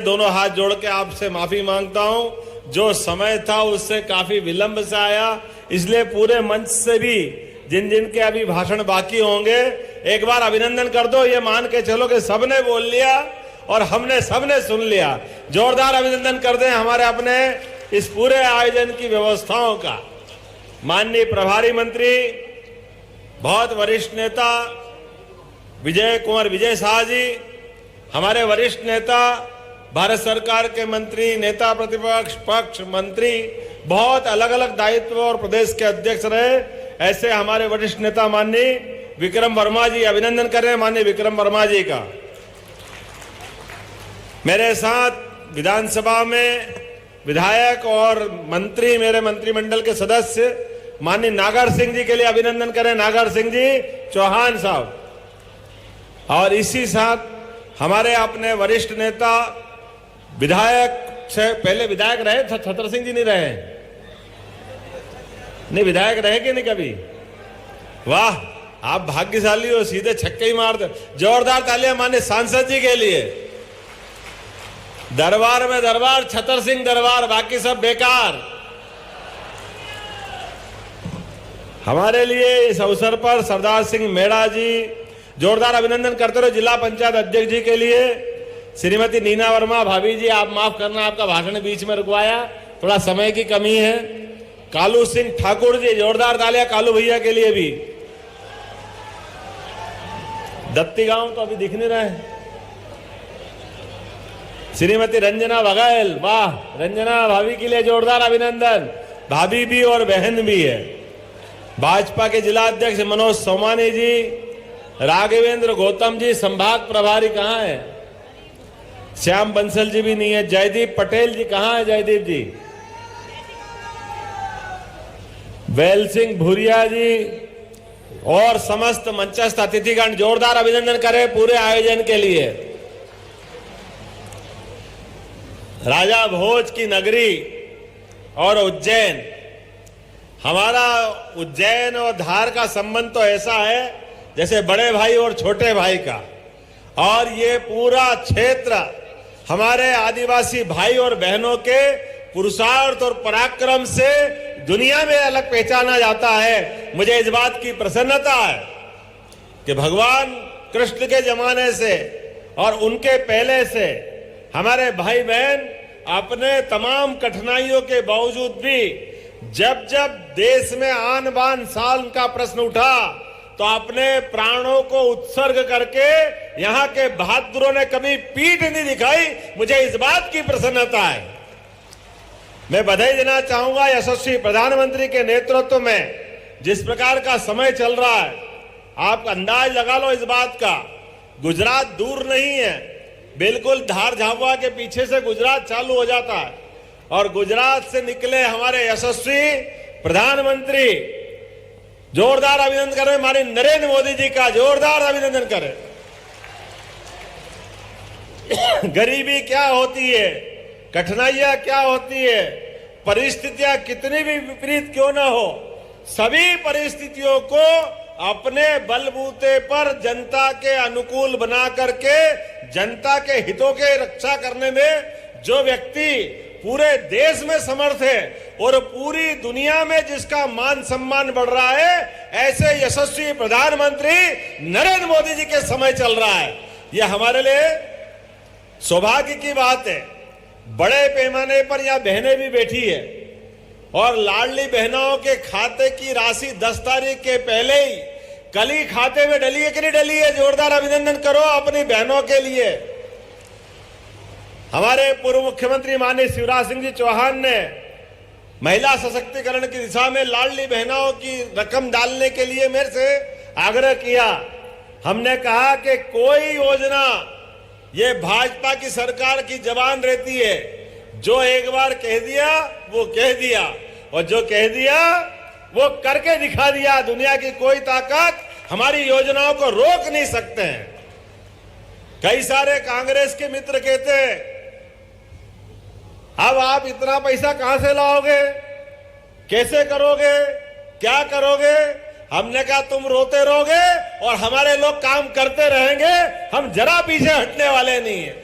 दोनों हाथ जोड़ के आपसे माफी मांगता हूं। जो समय था उससे काफी विलंब से आया, इसलिए पूरे मंच से भी जिन जिन के अभी भाषण बाकी होंगे एक बार अभिनंदन कर दो। ये मान के चलो कि सबने बोल लिया और हमने सबने सुन लिया। जोरदार अभिनंदन कर दें हमारे अपने इस पूरे आयोजन की व्यवस्थाओं का। माननीय प्रभारी मंत्री, बहुत वरिष्ठ नेता विजय कुमार विजय शाह जी, हमारे वरिष्ठ नेता, भारत सरकार के मंत्री, नेता प्रतिपक्ष, पक्ष मंत्री, बहुत अलग अलग दायित्व और प्रदेश के अध्यक्ष रहे, ऐसे हमारे वरिष्ठ नेता माननीय विक्रम वर्मा जी, अभिनंदन कर रहे हैं माननीय विक्रम वर्मा जी का। मेरे साथ विधानसभा में विधायक और मंत्री, मेरे मंत्रिमंडल के सदस्य माननीय नागर सिंह जी के लिए अभिनंदन करें, नागर सिंह जी चौहान साहब। और इसी साथ हमारे अपने वरिष्ठ नेता विधायक से पहले विधायक रहे थे, छतर सिंह जी नहीं रहे? नहीं, विधायक रहे कि नहीं कभी? वाह, आप भाग्यशाली हो, सीधे छक्के ही मार दे। जोरदार तालियां माने सांसद जी के लिए। दरबार में दरबार, छतर सिंह दरबार, बाकी सब बेकार। हमारे लिए इस अवसर पर सरदार सिंह मेड़ा जी, जोरदार अभिनंदन करते रहो। जिला पंचायत अध्यक्ष जी के लिए श्रीमती नीना वर्मा, भाभी जी आप माफ करना, आपका भाषण बीच में रुकवाया, थोड़ा समय की कमी है। कालू सिंह ठाकुर जी, जोरदार तालियां कालू भैया के लिए भी। दत्ती गांव तो अभी दिख नहीं रहे। श्रीमती रंजना बघेल, वाह, रंजना भाभी के लिए जोरदार अभिनंदन। भाभी भी और बहन भी है। भाजपा के जिला अध्यक्ष मनोज सोमानी जी, राघवेंद्र गौतम जी, संभाग प्रभारी कहाँ है? श्याम बंसल जी भी नहीं है। जयदीप पटेल जी कहाँ है? जयदीप जी। बैल सिंह भूरिया जी और समस्त मंचस्थ अतिथिगण, जोरदार अभिनंदन करें पूरे आयोजन के लिए। राजा भोज की नगरी और उज्जैन, हमारा उज्जैन और धार का संबंध तो ऐसा है जैसे बड़े भाई और छोटे भाई का। और ये पूरा क्षेत्र हमारे आदिवासी भाई और बहनों के पुरुषार्थ और पराक्रम से दुनिया में अलग पहचाना जाता है। मुझे इस बात की प्रसन्नता है कि भगवान कृष्ण के जमाने से और उनके पहले से हमारे भाई बहन अपने तमाम कठिनाइयों के बावजूद भी जब जब देश में आन बान शान का प्रश्न उठा तो अपने प्राणों को उत्सर्ग करके यहाँ के बहादुरों ने कभी पीठ नहीं दिखाई। मुझे इस बात की प्रसन्नता है। मैं बधाई देना चाहूंगा यशस्वी प्रधानमंत्री के नेतृत्व में जिस प्रकार का समय चल रहा है। आप अंदाज लगा लो इस बात का, गुजरात दूर नहीं है, बिल्कुल धार झाबुआ के पीछे से गुजरात चालू हो जाता है। और गुजरात से निकले हमारे यशस्वी प्रधानमंत्री, जोरदार अभिनंदन करें हमारे नरेंद्र मोदी जी का, जोरदार अभिनंदन करें। गरीबी क्या होती है, कठिनाइयां क्या होती है, परिस्थितियां कितनी भी विपरीत क्यों ना हो, सभी परिस्थितियों को अपने बलबूते पर जनता के अनुकूल बना करके जनता के हितों के रक्षा करने में जो व्यक्ति पूरे देश में समर्थ है और पूरी दुनिया में जिसका मान सम्मान बढ़ रहा है, ऐसे यशस्वी प्रधानमंत्री नरेंद्र मोदी जी के समय चल रहा है। यह हमारे लिए सौभाग्य की बात है। बड़े पैमाने पर यहां बहनें भी बैठी है और लाडली बहनों के खाते की राशि 10 तारीख के पहले ही कल ही खाते में डली है कि नहीं डली है? जोरदार अभिनंदन करो अपनी बहनों के लिए। हमारे पूर्व मुख्यमंत्री माननीय शिवराज सिंह जी चौहान ने महिला सशक्तिकरण की दिशा में लाडली बहनों की रकम डालने के लिए मेरे से आग्रह किया। हमने कहा कि कोई योजना ये भाजपा की सरकार की जबान रहती है, जो एक बार कह दिया वो कह दिया और जो कह दिया वो करके दिखा दिया। दुनिया की कोई ताकत हमारी योजनाओं को रोक नहीं सकते हैं। कई सारे कांग्रेस के मित्र कहते हैं अब आप इतना पैसा कहां से लाओगे, कैसे करोगे, क्या करोगे? हमने कहा तुम रोते रहोगे और हमारे लोग काम करते रहेंगे, हम जरा पीछे हटने वाले नहीं है।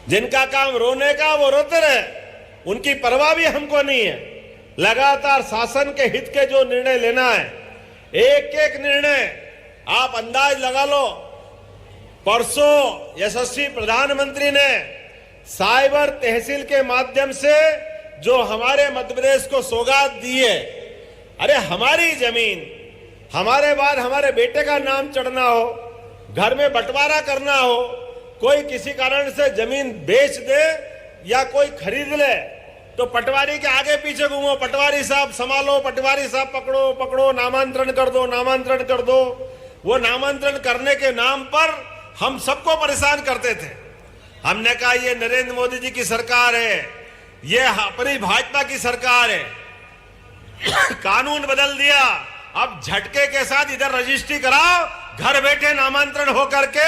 जिनका काम रोने का वो रोते रहे, उनकी परवाह भी हमको नहीं है। लगातार शासन के हित के जो निर्णय लेना है, एक एक निर्णय आप अंदाज लगा लो। परसों यशस्वी प्रधानमंत्री ने साइबर तहसील के माध्यम से जो हमारे मध्य प्रदेश को सौगात दी है, अरे हमारी जमीन, हमारे बाद हमारे बेटे का नाम चढ़ना हो, घर में बंटवारा करना हो, कोई किसी कारण से जमीन बेच दे या कोई खरीद ले तो पटवारी के आगे पीछे घूमो, पटवारी साहब संभालो, पटवारी साहब पकड़ो पकड़ो, नामांतरण कर दो, नामांतरण कर दो। वो नामांतरण करने के नाम पर हम सबको परेशान करते थे। हमने कहा ये नरेंद्र मोदी जी की सरकार है, ये अपनी भाजपा की सरकार है। कानून बदल दिया, अब झटके के साथ इधर रजिस्ट्री कराओ, घर बैठे नामांतरण होकर के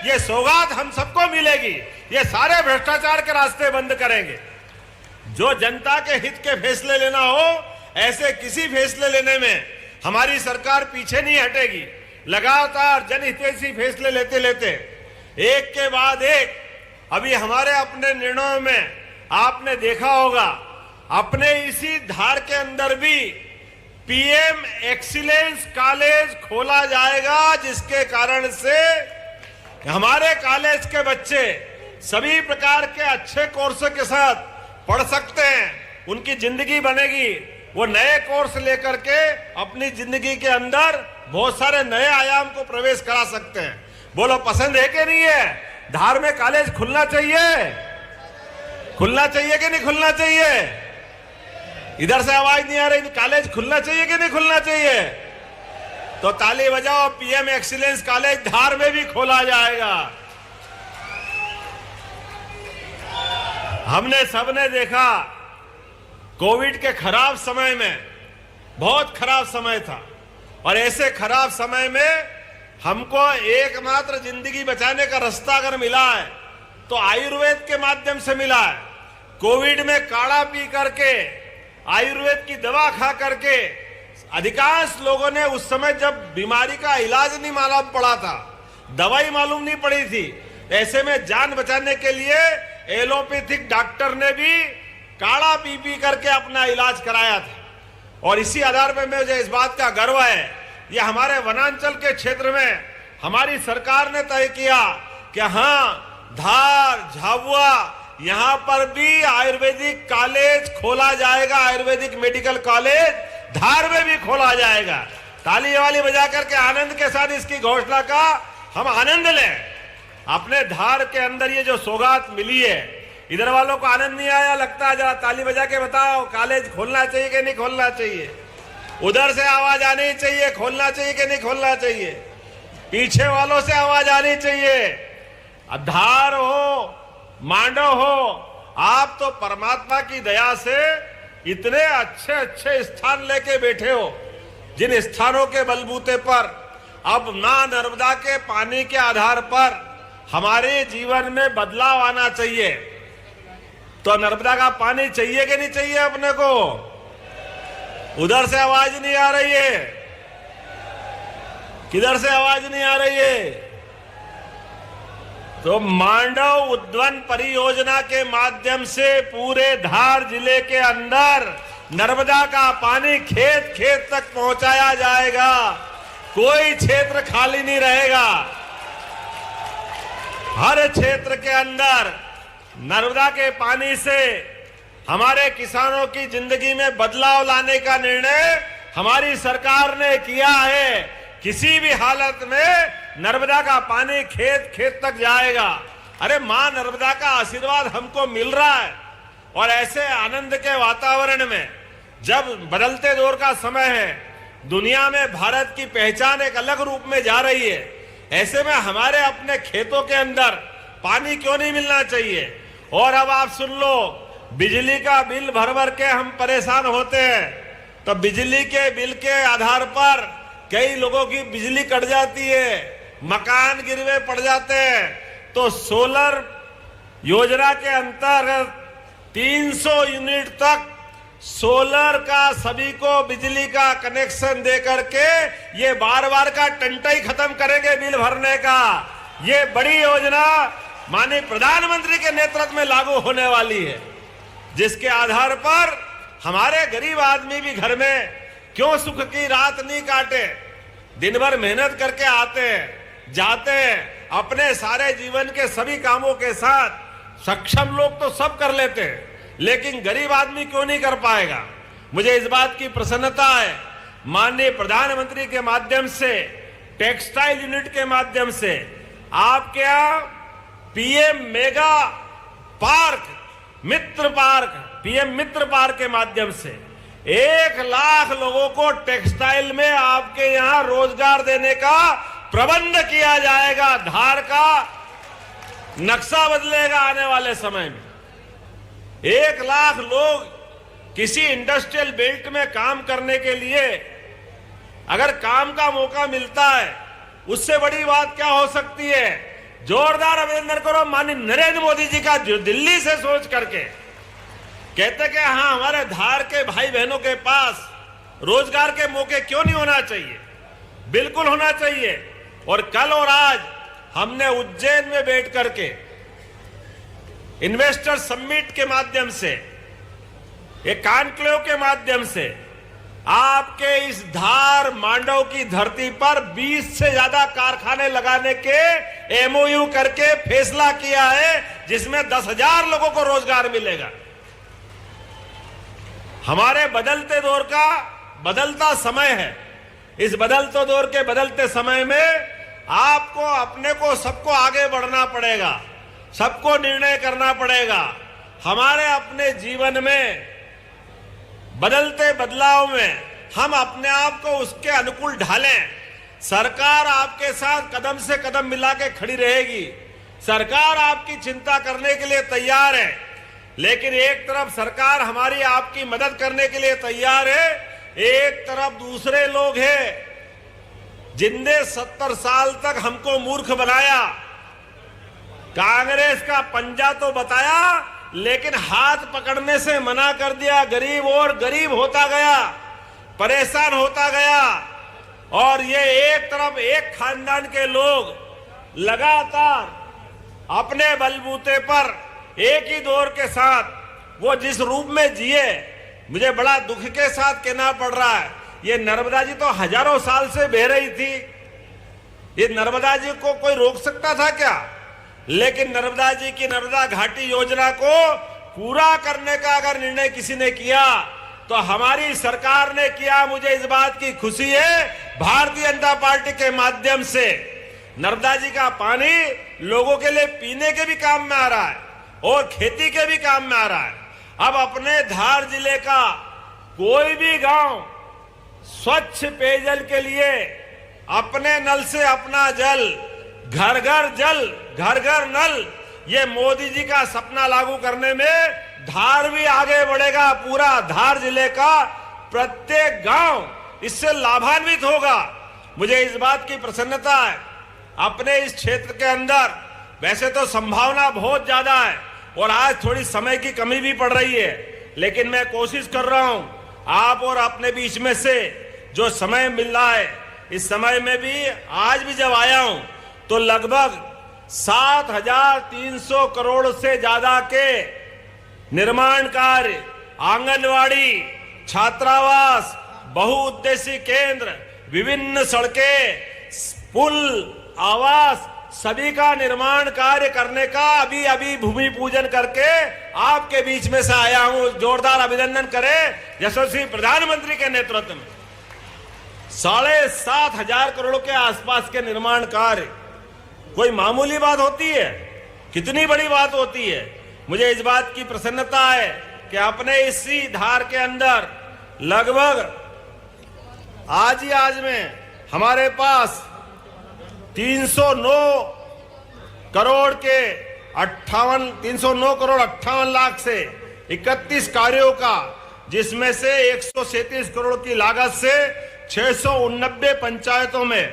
ये सौगात हम सबको मिलेगी। ये सारे भ्रष्टाचार के रास्ते बंद करेंगे। जो जनता के हित के फैसले लेना हो, ऐसे किसी फैसले लेने में हमारी सरकार पीछे नहीं हटेगी। लगातार जनहितैषी फैसले लेते लेते एक के बाद एक, अभी हमारे अपने निर्णयों में आपने देखा होगा, अपने इसी धार के अंदर भी पीएम एक्सीलेंस कॉलेज खोला जाएगा, जिसके कारण से हमारे कॉलेज के बच्चे सभी प्रकार के अच्छे कोर्स के साथ पढ़ सकते हैं, उनकी जिंदगी बनेगी। वो नए कोर्स लेकर के अपनी जिंदगी के अंदर बहुत सारे नए आयाम को प्रवेश करा सकते हैं। बोलो पसंद है कि नहीं है? धार में कॉलेज खुलना चाहिए, खुलना चाहिए कि नहीं खुलना चाहिए? इधर से आवाज नहीं आ रही, कॉलेज खुलना चाहिए कि नहीं खुलना चाहिए? तो ताली बजाओ, पीएम एक्सीलेंस कॉलेज धार में भी खोला जाएगा। हमने सबने देखा कोविड के खराब समय में, बहुत खराब समय था, और ऐसे खराब समय में हमको एकमात्र जिंदगी बचाने का रास्ता अगर मिला है तो आयुर्वेद के माध्यम से मिला है। कोविड में काढ़ा पी करके, आयुर्वेद की दवा खा करके अधिकांश लोगों ने, उस समय जब बीमारी का इलाज नहीं मालूम पड़ा था, दवाई मालूम नहीं पड़ी थी, ऐसे में जान बचाने के लिए एलोपैथिक डॉक्टर ने भी काढ़ा पी पी करके अपना इलाज कराया था। और इसी आधार पर मुझे इस बात का गर्व है, ये हमारे वनांचल के क्षेत्र में हमारी सरकार ने तय किया कि हाँ, धार, झाबुआ, यहाँ पर भी आयुर्वेदिक कॉलेज खोला जाएगा। आयुर्वेदिक मेडिकल कॉलेज धार में भी खोला जाएगा। ताली वाली बजा करके आनंद के साथ इसकी घोषणा का हम आनंद लें। अपने धार के अंदर ये जो सौगात मिली है, इधर वालों को आनंद नहीं आया लगता है? जरा ताली बजा के बताओ, कॉलेज खोलना चाहिए कि नहीं खोलना चाहिए? उधर से आवाज आनी चाहिए, खोलना चाहिए कि नहीं खोलना चाहिए? पीछे वालों से आवाज आनी चाहिए। अब धार हो, मांडव हो, आप तो परमात्मा की दया से इतने अच्छे अच्छे स्थान लेके बैठे हो, जिन स्थानों के बलबूते पर अब मां नर्मदा के पानी के आधार पर हमारे जीवन में बदलाव आना चाहिए। तो नर्मदा का पानी चाहिए कि नहीं चाहिए अपने को? उधर से आवाज नहीं आ रही है, किधर से आवाज नहीं आ रही है? तो मांडव उद्वन परियोजना के माध्यम से पूरे धार जिले के अंदर नर्मदा का पानी खेत खेत तक पहुंचाया जाएगा। कोई क्षेत्र खाली नहीं रहेगा। हर क्षेत्र के अंदर नर्मदा के पानी से हमारे किसानों की जिंदगी में बदलाव लाने का निर्णय हमारी सरकार ने किया है। किसी भी हालत में नर्मदा का पानी खेत खेत तक जाएगा। अरे मां नर्मदा का आशीर्वाद हमको मिल रहा है। और ऐसे आनंद के वातावरण में, जब बदलते दौर का समय है, दुनिया में भारत की पहचान एक अलग रूप में जा रही है, ऐसे में हमारे अपने खेतों के अंदर पानी क्यों नहीं मिलना चाहिए? और अब आप सुन लो, बिजली का बिल भर भर के हम परेशान होते हैं, तो बिजली के बिल के आधार पर कई लोगों की बिजली कट जाती है, मकान गिरवे पड़ जाते हैं। तो सोलर योजना के अंतर्गत 300 यूनिट तक सोलर का सभी को बिजली का कनेक्शन दे करके ये बार बार का टंटाई खत्म करेंगे बिल भरने का। ये बड़ी योजना माननीय प्रधानमंत्री के नेतृत्व में लागू होने वाली है, जिसके आधार पर हमारे गरीब आदमी भी घर में क्यों सुख की रात नहीं काटे, दिन भर मेहनत करके आते हैं, जाते हैं, अपने सारे जीवन के सभी कामों के साथ सक्षम लोग तो सब कर लेते हैं, लेकिन गरीब आदमी क्यों नहीं कर पाएगा। मुझे इस बात की प्रसन्नता है, माननीय प्रधानमंत्री के माध्यम से, टेक्सटाइल यूनिट के माध्यम से आपके यहाँ पीएम मेगा पार्क, मित्र पार्क, पीएम मित्र पार्क के माध्यम से 1 लाख लोगों को टेक्सटाइल में आपके यहां रोजगार देने का प्रबंध किया जाएगा। धार का नक्शा बदलेगा आने वाले समय में। 1 लाख लोग किसी इंडस्ट्रियल बेल्ट में काम करने के लिए अगर काम का मौका मिलता है, उससे बड़ी बात क्या हो सकती है। जोरदार अभिनंदन करो माननीय नरेंद्र मोदी जी का, जो दिल्ली से सोच करके कहते कि हाँ, हमारे धार के भाई बहनों के पास रोजगार के मौके क्यों नहीं होना चाहिए, बिल्कुल होना चाहिए। और कल और आज हमने उज्जैन में बैठ करके इन्वेस्टर समिट के माध्यम से, एक कॉन्क्लेव के माध्यम से आपके इस धार मांडव की धरती पर 20 से ज्यादा कारखाने लगाने के एमओयू करके फैसला किया है, जिसमें 10,000 लोगों को रोजगार मिलेगा। हमारे बदलते दौर का बदलता समय है। इस बदलते दौर के बदलते समय में आपको अपने को सबको आगे बढ़ना पड़ेगा, सबको निर्णय करना पड़ेगा। हमारे अपने जीवन में बदलते बदलाव में हम अपने आप को उसके अनुकूल ढालें। सरकार आपके साथ कदम से कदम मिला के खड़ी रहेगी। सरकार आपकी चिंता करने के लिए तैयार है, लेकिन एक तरफ सरकार हमारी आपकी मदद करने के लिए तैयार है, एक तरफ दूसरे लोग हैं जिनने 70 साल तक हमको मूर्ख बनाया। कांग्रेस का पंजा तो बताया, लेकिन हाथ पकड़ने से मना कर दिया। गरीब और गरीब होता गया, परेशान होता गया। और ये एक तरफ एक खानदान के लोग लगातार अपने बलबूते पर एक ही दौर के साथ वो जिस रूप में जिए, मुझे बड़ा दुख के साथ कहना पड़ रहा है। ये नर्मदा जी तो हजारों साल से बह रही थी, ये नर्मदा जी को कोई रोक सकता था क्या? लेकिन नर्मदा जी की नर्मदा घाटी योजना को पूरा करने का अगर निर्णय किसी ने किया तो हमारी सरकार ने किया। मुझे इस बात की खुशी है, भारतीय जनता पार्टी के माध्यम से नर्मदा जी का पानी लोगों के लिए पीने के भी काम में आ रहा है और खेती के भी काम में आ रहा है। अब अपने धार जिले का कोई भी गांव स्वच्छ पेयजल के लिए अपने नल से अपना जल, घर घर जल, घर घर नल, ये मोदी जी का सपना लागू करने में धार भी आगे बढ़ेगा। पूरा धार जिले का प्रत्येक गांव इससे लाभान्वित होगा। मुझे इस बात की प्रसन्नता है, अपने इस क्षेत्र के अंदर वैसे तो संभावना बहुत ज्यादा है और आज थोड़ी समय की कमी भी पड़ रही है, लेकिन मैं कोशिश कर रहा हूं आप और अपने बीच में से जो समय मिल रहा है, इस समय में भी आज भी जब आया हूं तो लगभग 7,300 करोड़ से ज्यादा के निर्माण कार्य, आंगनवाड़ी, छात्रावास, बहुउद्देशीय केंद्र, विभिन्न सड़कें, पुल, आवास, सभी का निर्माण कार्य करने का अभी भूमि पूजन करके आपके बीच में से आया हूं। जोरदार अभिनंदन करें यशस्वी प्रधानमंत्री के नेतृत्व में 7,500 करोड़ के आसपास के निर्माण कार्य कोई मामूली बात होती है? कितनी बड़ी बात होती है। मुझे इस बात की प्रसन्नता है कि अपने इसी धार के अंदर लगभग आज में हमारे पास 309 करोड़ 58 लाख से 31 कार्यों का, जिसमें से 137 करोड़ की लागत से 689 पंचायतों में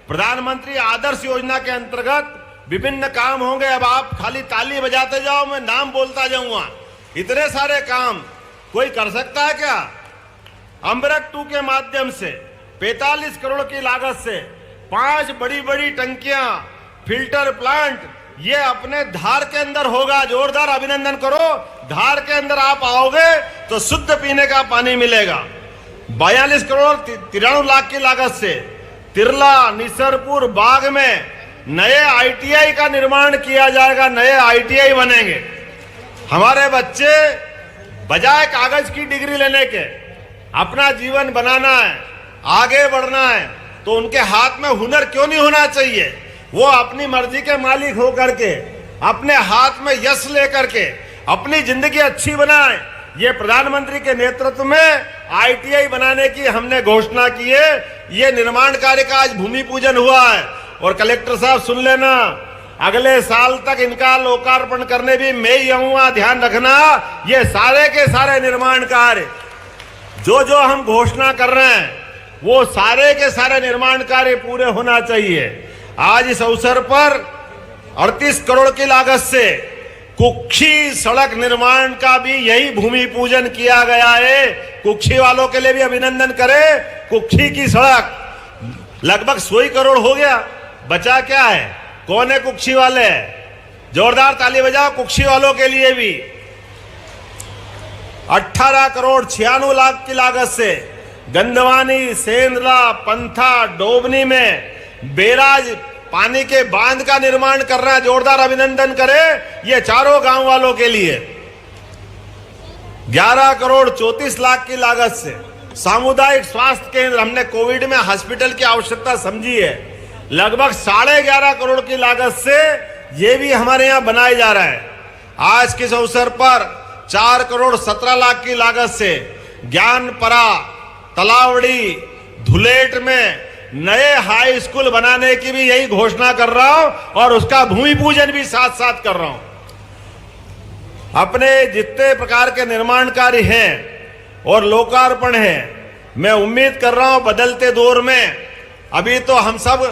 प्रधानमंत्री आदर्श योजना के अंतर्गत विभिन्न काम होंगे। अब आप खाली ताली बजाते जाओ, मैं नाम बोलता जाऊंगा। इतने सारे काम कोई कर सकता है क्या? अमृत 2 के माध्यम से 45 करोड़ की लागत से 5 बड़ी बड़ी टंकियां, फिल्टर प्लांट ये अपने धार के अंदर होगा। जोरदार अभिनंदन करो। धार के अंदर आप आओगे तो शुद्ध पीने का पानी मिलेगा। 42 करोड़ 93 लाख की लागत से तिरला, निसरपुर, बाग में नए ITI का निर्माण किया जाएगा। नए ITI बनेंगे। हमारे बच्चे बजाय कागज की डिग्री लेने के अपना जीवन बनाना है, आगे बढ़ना है, तो उनके हाथ में हुनर क्यों नहीं होना चाहिए? वो अपनी मर्जी के मालिक होकर के अपने हाथ में यश लेकर के अपनी जिंदगी अच्छी बनाए। ये प्रधानमंत्री के नेतृत्व में ITI बनाने की हमने घोषणा की है। ये निर्माण कार्य का आज भूमि पूजन हुआ है। और कलेक्टर साहब सुन लेना, अगले साल तक इनका लोकार्पण करने भी मैं ही आऊंगा। ध्यान रखना, ये सारे के सारे निर्माण कार्य जो हम घोषणा कर रहे हैं वो सारे के सारे निर्माण कार्य पूरे होना चाहिए। आज इस अवसर पर 38 करोड़ की लागत से कुक्षी सड़क निर्माण का भी यही भूमि पूजन किया गया है। कुक्षी वालों के लिए भी अभिनंदन करें। कुक्षी की सड़क लगभग 100 करोड़ हो गया। बचा क्या है? कौन है कुक्षी वाले? जोरदार ताली बजाओ कुक्षी वालों के लिए भी। 18 करोड़ 96 लाख की लागत से गंदवानी, सेंद्रा, पंथा, डोबनी में बेराज पानी के बांध का निर्माण कर रहा है। जोरदार अभिनंदन करें ये चारों गांव वालों के लिए। 11 करोड़ 34 लाख की लागत से सामुदायिक स्वास्थ्य केंद्र, हमने कोविड में हॉस्पिटल की आवश्यकता समझी है। लगभग 11.5 करोड़ की लागत से ये भी हमारे यहां बनाया जा रहा है। आज किस अवसर पर 4 करोड़ 17 लाख की लागत से ज्ञानपरा, तलावड़ी, धुलेट में नए हाई स्कूल बनाने की भी यही घोषणा कर रहा हूं और उसका भूमि पूजन भी साथ साथ कर रहा हूं। अपने जितने प्रकार के निर्माण कार्य हैं और लोकार्पण है, मैं उम्मीद कर रहा हूं बदलते दौर में अभी तो हम सब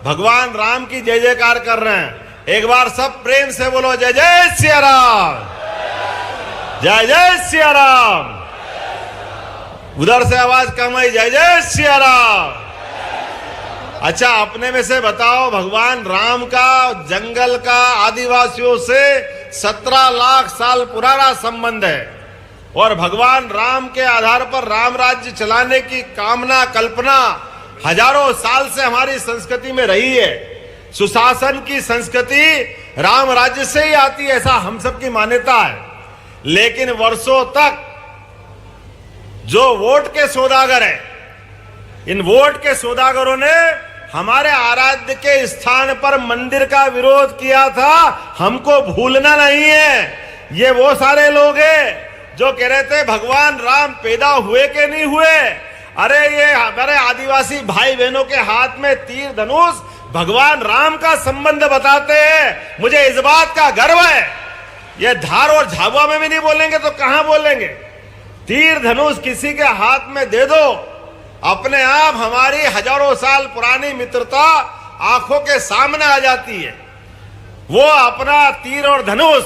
भगवान राम की जय जयकार कर रहे हैं। एक बार सब प्रेम से बोलो जय जय सिया राम, जय जय सिया राम। उधर से आवाज कम आई, जय जय सिया राम। अच्छा, अपने में से बताओ, भगवान राम का जंगल का आदिवासियों से 17 लाख साल पुराना संबंध है और भगवान राम के आधार पर राम राज्य चलाने की कामना, कल्पना हजारों साल से हमारी संस्कृति में रही है। सुशासन की संस्कृति राम राज्य से ही आती है, ऐसा हम सब की मान्यता है। लेकिन वर्षों तक जो वोट के सौदागर हैं, इन वोट के सौदागरों ने हमारे आराध्य के स्थान पर मंदिर का विरोध किया था। हमको भूलना नहीं है। ये वो सारे लोग हैं जो कह रहे थे भगवान राम पैदा हुए के नहीं हुए। अरे ये हमारे आदिवासी भाई बहनों के हाथ में तीर धनुष भगवान राम का संबंध बताते हैं। मुझे इस बात का गर्व है। ये धार और झाबुआ में भी नहीं बोलेंगे तो कहां बोलेंगे? तीर धनुष किसी के हाथ में दे दो, अपने आप हमारी हजारों साल पुरानी मित्रता आंखों के सामने आ जाती है। वो अपना तीर और धनुष,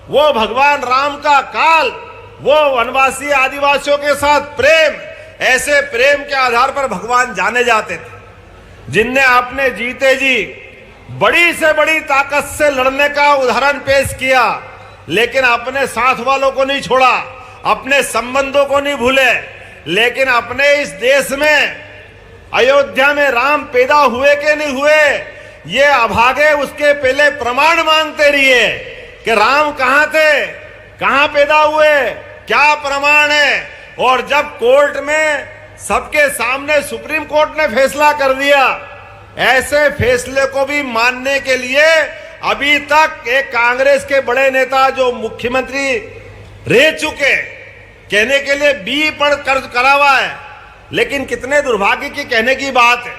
वो भगवान राम का काल, वो वनवासी आदिवासियों के साथ प्रेम, ऐसे प्रेम के आधार पर भगवान जाने जाते थे, जिनने अपने जीते जी बड़ी से बड़ी ताकत से लड़ने का उदाहरण पेश किया, लेकिन अपने साथ वालों को नहीं छोड़ा, अपने संबंधों को नहीं भूले। लेकिन अपने इस देश में अयोध्या में राम पैदा हुए के नहीं हुए, ये अभागे उसके पहले प्रमाण मांगते रहिए कि राम कहां थे, कहां पैदा हुए, क्या प्रमाण है। और जब कोर्ट में सबके सामने सुप्रीम कोर्ट ने फैसला कर दिया, ऐसे फैसले को भी मानने के लिए अभी तक एक कांग्रेस के बड़े नेता जो मुख्यमंत्री रह चुके, कहने के लिए बी पर कर्ज करा हुआ है, लेकिन कितने दुर्भाग्य की कहने की बात है,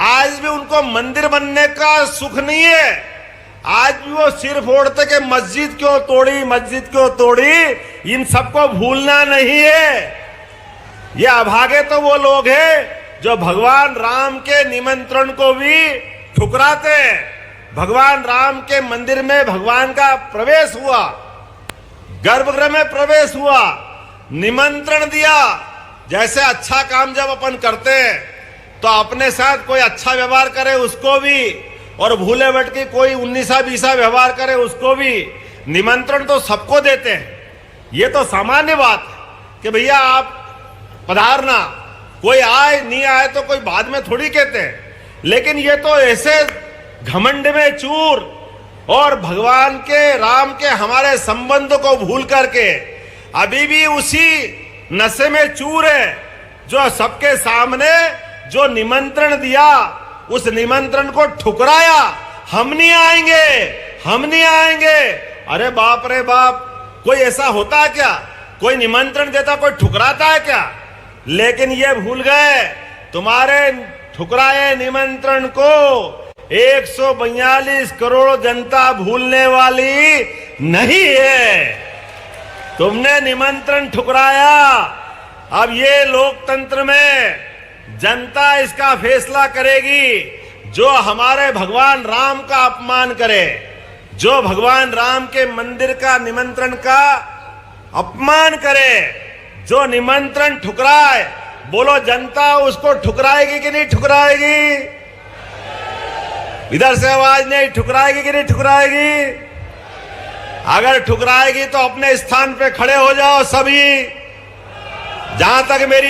आज भी उनको मंदिर बनने का सुख नहीं है। आज भी वो सिर फोड़ते कि मस्जिद क्यों तोड़ी, मस्जिद क्यों तोड़ी। इन सबको भूलना नहीं है। ये अभागे तो वो लोग हैं जो भगवान राम के निमंत्रण को भी ठुकराते हैं। भगवान राम के मंदिर में भगवान का प्रवेश हुआ, गर्भगृह में प्रवेश हुआ, निमंत्रण दिया। जैसे अच्छा काम जब अपन करते हैं तो अपने साथ कोई अच्छा व्यवहार करे उसको भी, और भूले भटके कोई 19-20 व्यवहार करे उसको भी निमंत्रण तो सबको देते हैं। ये तो सामान्य बात है कि भैया आप पधारना, कोई आए नहीं आए तो कोई बाद में थोड़ी कहते हैं। लेकिन ये तो ऐसे घमंड में चूर और भगवान के राम के हमारे संबंध को भूल करके अभी भी उसी नशे में चूर है जो सबके सामने जो निमंत्रण दिया उस निमंत्रण को ठुकराया। हम नहीं आएंगे, हम नहीं आएंगे। अरे बाप रे बाप, कोई ऐसा होता है क्या? कोई निमंत्रण देता कोई ठुकराता है क्या? लेकिन ये भूल गए तुम्हारे ठुकराए निमंत्रण को 142 करोड़ जनता भूलने वाली नहीं है। तुमने निमंत्रण ठुकराया। अब ये लोकतंत्र में जनता इसका फैसला करेगी। जो हमारे भगवान राम का अपमान करे, जो भगवान राम के मंदिर का निमंत्रण का अपमान करे, जो निमंत्रण ठुकराए, बोलो जनता उसको ठुकराएगी कि नहीं ठुकराएगी? इधर से आवाज नहीं, ठुकराएगी कि नहीं ठुकराएगी? अगर ठुकराएगी तो अपने स्थान पे खड़े हो जाओ सभी। जहां तक मेरी